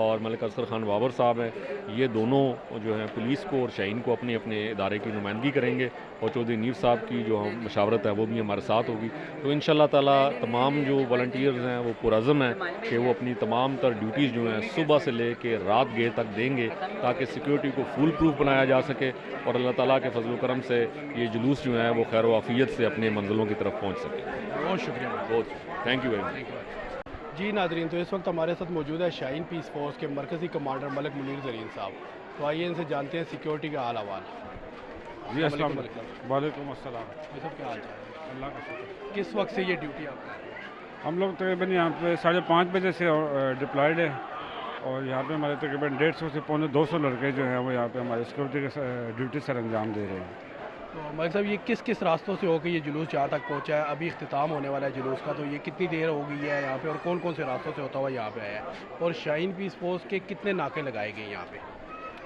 اور ملک اصغر خان بابر صاحب ہیں، یہ دونوں جو ہیں پولیس کو اور شاہین کو اپنے اپنے ادارے کی نمائندگی کریں گے، اور چودھری نیب صاحب کی جو مشاورت ہے وہ بھی ہمارے ساتھ ہوگی. تو انشاءاللہ تعالیٰ تمام جو والنٹیئرز ہیں وہ پرعزم ہیں کہ وہ اپنی تمام تر ڈیوٹیز جو ہیں صبح سے لے کے رات گئے تک دیں گے تاکہ سیکیورٹی کو فول پروف بنایا جا سکے، اور اللہ تعالیٰ کے فضل و کرم سے یہ جلوس جو ہیں وہ خیر و عافیت سے اپنے منزلوں کی طرف پہنچ سکے. بہت شکریہ. بہت تھینک یو ویری مچ. جی ناظرین، تو اس وقت ہمارے ساتھ موجود ہے شاہین پیس فورس کے مرکزی کمانڈر ملک منیر زرین صاحب. تو آئیے ان سے جانتے ہیں سیکیورٹی کا حال احوال. جی السلام علیکم. وعلیکم السلام. یہ سب کیا حال چال ہے؟ اللہ کا شکر. کس وقت سے یہ ڈیوٹی آپ کا؟ ہم لوگ تقریباً یہاں پہ 5:30 بجے سے ڈپلائڈ ہیں، اور یہاں پہ ہمارے تقریباً 150 سے پونے 200 لڑکے جو ہیں وہ یہاں پہ ہمارے سیکورٹی کے ڈیوٹی سر انجام دے رہے ہیں. تو ملک صاحب، یہ کس کس راستوں سے ہو کے یہ جلوس جہاں تک پہنچا ہے؟ ابھی اختتام ہونے والا ہے جلوس کا، تو یہ کتنی دیر ہو گئی ہے یہاں پہ، اور کون کون سے راستوں سے ہوتا ہوا یہاں پہ آیا ہے، اور شاہین پیس فورس کے کتنے ناکے لگائے گئے یہاں پہ؟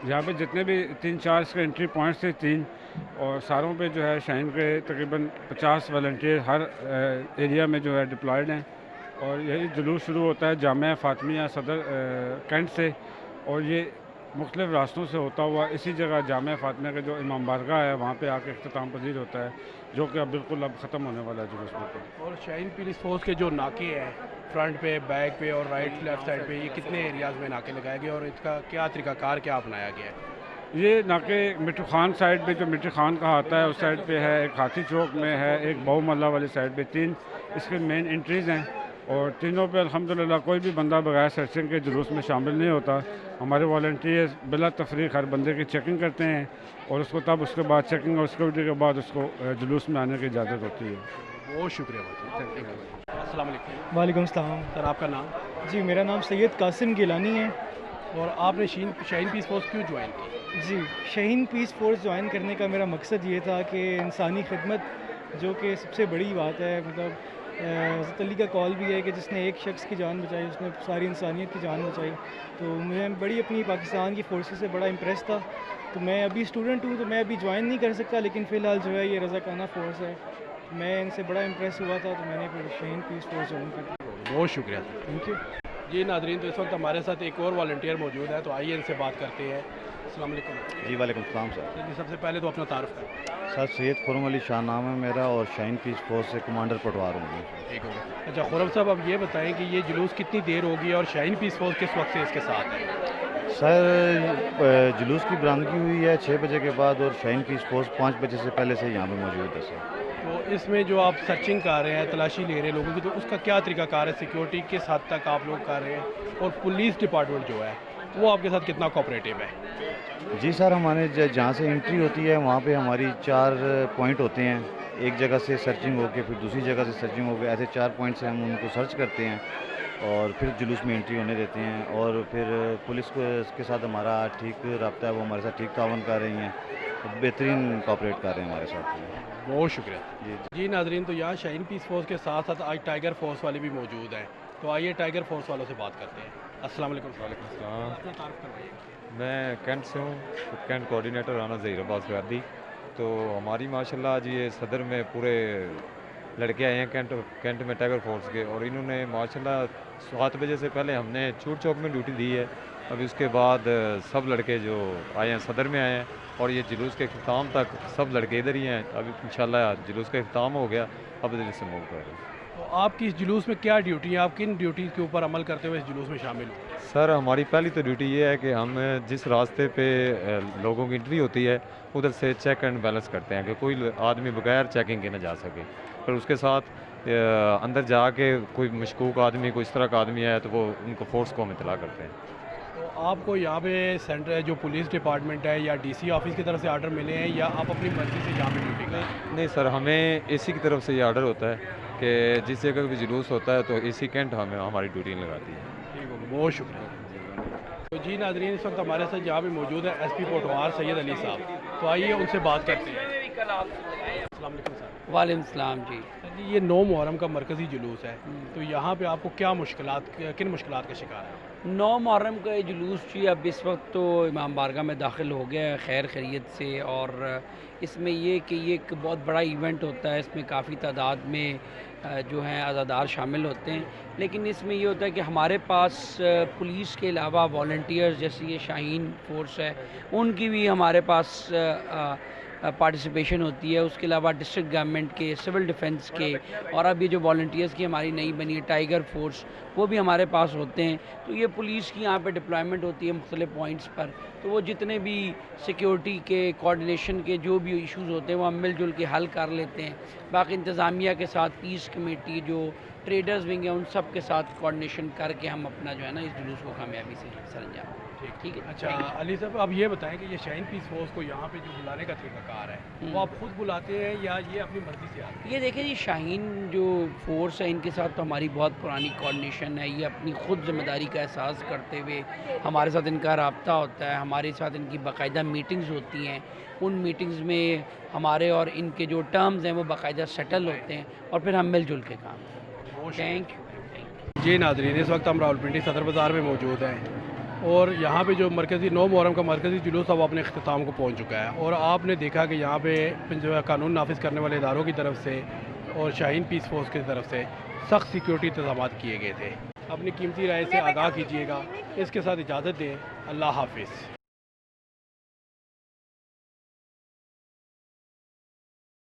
یہاں پہ جتنے بھی 3-4 اس کے انٹری پوائنٹس تھے 3، اور ساروں پہ جو ہے شاہین کے تقریباً 50 والنٹیئر ہر ایریا میں جو ہے ڈپلائڈ ہیں. اور یہی جلوس شروع ہوتا ہے جامعہ فاطمیہ صدر کینٹ سے، اور یہ مختلف راستوں سے ہوتا ہوا اسی جگہ جامعہ فاطمیہ کا جو امام بارگاہ ہے وہاں پہ آ کے اختتام پذیر ہوتا ہے، جو کہ اب بالکل ختم ہونے والا ہے جلوس میں. اور شاہین پیس فورس کے جو ناکے ہیں فرنٹ پہ، بیک پہ اور رائٹ لیفٹ سائڈ پہ، یہ کتنے ایریاز میں ناکے لگائے گئے، اور اس کا کیا طریقہ کار کیا اپنایا گیا ہے؟ یہ ناکے مٹو خان سائڈ پہ، جو مٹو خان کا آتا ہے اس سائڈ پہ ہے، ایک ہاتھی چوک میں ہے، ایک بہو ملہ والی سائڈ پہ، 3 اس کے مین انٹریز ہیں، اور تینوں پہ الحمدللہ کوئی بھی بندہ بغیر سرچنگ کے جلوس میں شامل نہیں ہوتا. ہمارے والنٹیئرز بلا تفریق ہر بندے کی چیکنگ کرتے ہیں، اور اس کو تب اس کے بعد چیکنگ اور سیکورٹی کے بعد اس کو جلوس میں آنے کی اجازت ہوتی ہے. بہت شکریہ. السلام علیکم. وعلیکم السلام. سر آپ کا نام؟ جی میرا نام سید قاسم گیلانی ہے. اور آپ نے شاہین پیس فورس کیوں جوائن کی؟ جی شاہین پیس فورس جوائن کرنے کا میرا مقصد یہ تھا کہ انسانی خدمت جو کہ سب سے بڑی بات ہے، مطلب حضرت علی کا قول بھی ہے کہ جس نے ایک شخص کی جان بچائی اس نے ساری انسانیت کی جان بچائی. تو میں بڑی اپنی پاکستان کی فورسز سے بڑا امپریس تھا. تو میں ابھی اسٹوڈنٹ ہوں، تو میں ابھی جوائن نہیں کر سکتا، لیکن فی الحال جو ہے یہ رضاکارانہ فورس ہے. میں ان سے بڑا امپریس ہوا تھا، تو میں نے پھر شاہین پیس فورس جوائن کر دی. بہت شکریہ. Thank you. جی ناظرین، تو اس وقت ہمارے ساتھ ایک اور والنٹیئر موجود ہے، تو آئیے ان سے بات کرتے ہیں. السلام علیکم. جی وعلیکم السلام سر. جی سب سے پہلے تو اپنا تعارف کریں. سر سید خرم علی شاہ نام ہے میرا، اور شاہین پیس فورس سے کمانڈر پٹوار ہوں گی. ٹھیک ہوگا. اچھا خرم صاحب، اب یہ بتائیں کہ یہ جلوس کتنی دیر ہوگی اور شاہین پیس فورس کس وقت سے اس کے ساتھ ہے؟ سر جلوس کی برآمدگی ہوئی ہے 6 بجے کے بعد، اور شاہین پیس فورس 5 بجے سے پہلے سے یہاں پہ موجود ہے سر. تو اس میں جو آپ سرچنگ کر رہے ہیں، تلاشی لے رہے ہیں لوگوں کی، تو اس کا کیا طریقہ کار ہے؟ سیکیورٹی کس حد تک آپ لوگ کر رہے ہیں، اور پولیس ڈپارٹمنٹ جو ہے وہ آپ کے ساتھ کتنا کوآپریٹیو ہے؟ جی سر، ہمارے جہاں سے انٹری ہوتی ہے وہاں پہ ہماری 4 پوائنٹ ہوتے ہیں. ایک جگہ سے سرچنگ ہو کے پھر دوسری جگہ سے سرچنگ ہو کے، ایسے 4 پوائنٹ سے ہم ان کو سرچ کرتے ہیں اور پھر جلوس میں انٹری ہونے دیتے ہیں. اور پھر پولیس کو اس کے ساتھ ہمارا ٹھیک رابطہ ہے، وہ ہمارے ساتھ ٹھیک تعاون کر رہی ہیں، بہترین کوآپریٹ کر رہے ہیں ہمارے ساتھ. بہت شکریہ. جی جی ناظرین، تو یہاں شاہین پیس فورس کے ساتھ ساتھ آج ٹائیگر فورس والے بھی موجود ہیں، تو آئیے ٹائیگر فورس والوں سے بات کرتے ہیں. السلام علیکم. وعلیکم السلام. اپنا تعارف کروائیے. میں کینٹ سے ہوں، کینٹ کوآرڈینیٹر رانا ظہیر عباس گاردی. تو ہماری ماشاءاللہ آج یہ صدر میں پورے لڑکے آئے ہیں کینٹ میں ٹائیگر فورس کے، اور انہوں نے ماشاءاللہ 7 بجے سے پہلے ہم نے چور چوک میں ڈیوٹی دی ہے. ابھی اس کے بعد سب لڑکے جو آئے ہیں صدر میں آئے ہیں، اور یہ جلوس کے اختتام تک سب لڑکے ادھر ہی ہیں. ابھی انشاءاللہ جلوس کا اختتام ہو گیا، اب ادھر سے موو کر رہے ہیں. تو آپ کی اس جلوس میں کیا ڈیوٹی ہے؟ آپ کن ڈیوٹیز کے اوپر عمل کرتے ہوئے اس جلوس میں شامل ہوں؟ سر ہماری پہلی تو ڈیوٹی یہ ہے کہ ہم جس راستے پہ لوگوں کی انٹری ہوتی ہے ادھر سے چیک اینڈ بیلنس کرتے ہیں کہ کوئی آدمی بغیر چیکنگ کے نہ جا سکے. پھر اس کے ساتھ اندر جا کے کوئی مشکوک آدمی، کوئی اس طرح کا آدمی ہے تو وہ ان کو فورس کو ہم اطلاع کرتے ہیں. تو آپ کو یہاں پہ سینٹر جو پولیس ڈپارٹمنٹ ہے یا ڈی سی آفس کی طرف سے آرڈر ملے ہیں، یا آپ اپنی مرضی سے یہاں پہ ڈیوٹی کریں؟ نہیں سر، ہمیں اے سی کی طرف سے یہ آرڈر ہوتا ہے کہ جس جگہ بھی جلوس ہوتا ہے تو اے سی کینٹ ہمیں ہماری ڈیوٹی لگاتی ہے. ٹھیک ہوگا. بہت شکریہ. تو جی ناظرین، اس وقت ہمارے ساتھ یہاں پہ موجود ہے ایس پی پٹوار سید علی صاحب، تو آئیے ان سے بات کرتے ہیں. السلام علیکم سر. وعلیکم السلام. جی جی، یہ 9 محرم کا مرکزی جلوس ہے، تو یہاں پہ آپ کو کیا کن مشکلات کا شکار ہے؟ 9 محرم کا یہ جلوس جی اب اس وقت تو امام بارگاہ میں داخل ہو گیا ہے خیر خیریت سے، اور اس میں یہ کہ یہ ایک بہت بڑا ایونٹ ہوتا ہے. اس میں کافی تعداد میں جو ہیں عزادار شامل ہوتے ہیں، لیکن اس میں یہ ہوتا ہے کہ ہمارے پاس پولیس کے علاوہ والنٹیئرز جیسے یہ شاہین فورس ہے ان کی بھی ہمارے پاس پارٹیسپیشن ہوتی ہے، اس کے علاوہ ڈسٹرکٹ گورنمنٹ کے، سول ڈیفنس کے، اور اب یہ جو والنٹیئرز کی ہماری نئی بنی ہے ٹائیگر فورس، وہ بھی ہمارے پاس ہوتے ہیں۔ تو یہ پولیس کی یہاں پہ ڈپلائمنٹ ہوتی ہے مختلف پوائنٹس پر، تو وہ جتنے بھی سیکیورٹی کے کوآرڈینیشن کے جو بھی ایشوز ہوتے ہیں وہ ہم مل جل کے حل کر لیتے ہیں۔ باقی انتظامیہ کے ساتھ پیس کمیٹی جو ٹریڈرز ونگ ہیں ان سب کے ساتھ کوآرڈینیشن کر کے ہم اپنا جو ہے نا اس جلوس کو کامیابی سے سر انجام دیں۔ ٹھیک ہے۔ اچھا علی صاحب، اب یہ بتائیں کہ یہ شاہین پیس فورس کو یہاں پہ جو بلانے کا طریقہ کار ہے وہ آپ خود بلاتے ہیں یا یہ اپنی مرضی سے آتے ہیں؟ یہ دیکھیں جی، شاہین جو فورس ہے ان کے ساتھ تو ہماری بہت پرانی کوآرڈینیشن ہے، یہ اپنی خود ذمہ داری کا احساس کرتے ہوئے ہمارے ساتھ ان کا رابطہ ہوتا ہے، ہمارے ساتھ ان کی باقاعدہ میٹنگز ہوتی ہیں، ان میٹنگز میں ہمارے اور ان کے جو ٹرمز ہیں وہ باقاعدہ سیٹل ہوتے ہیں اور پھر ہم مل جل کے کام کرتے ہیں۔ Thank you. جی ناظرین، اس وقت ہم راولپنڈی صدر بازار میں موجود ہیں اور یہاں پہ جو مرکزی 9 محرم کا مرکزی جلوس اب اپنے اختتام کو پہنچ چکا ہے، اور آپ نے دیکھا کہ یہاں پہ جو ہے قانون نافذ کرنے والے اداروں کی طرف سے اور شاہین پیس فورس کی طرف سے سخت سیکیورٹی انتظامات کیے گئے تھے۔ اپنی قیمتی رائے سے آگاہ کیجیے گا۔ اس کے ساتھ اجازت دیں، اللہ حافظ۔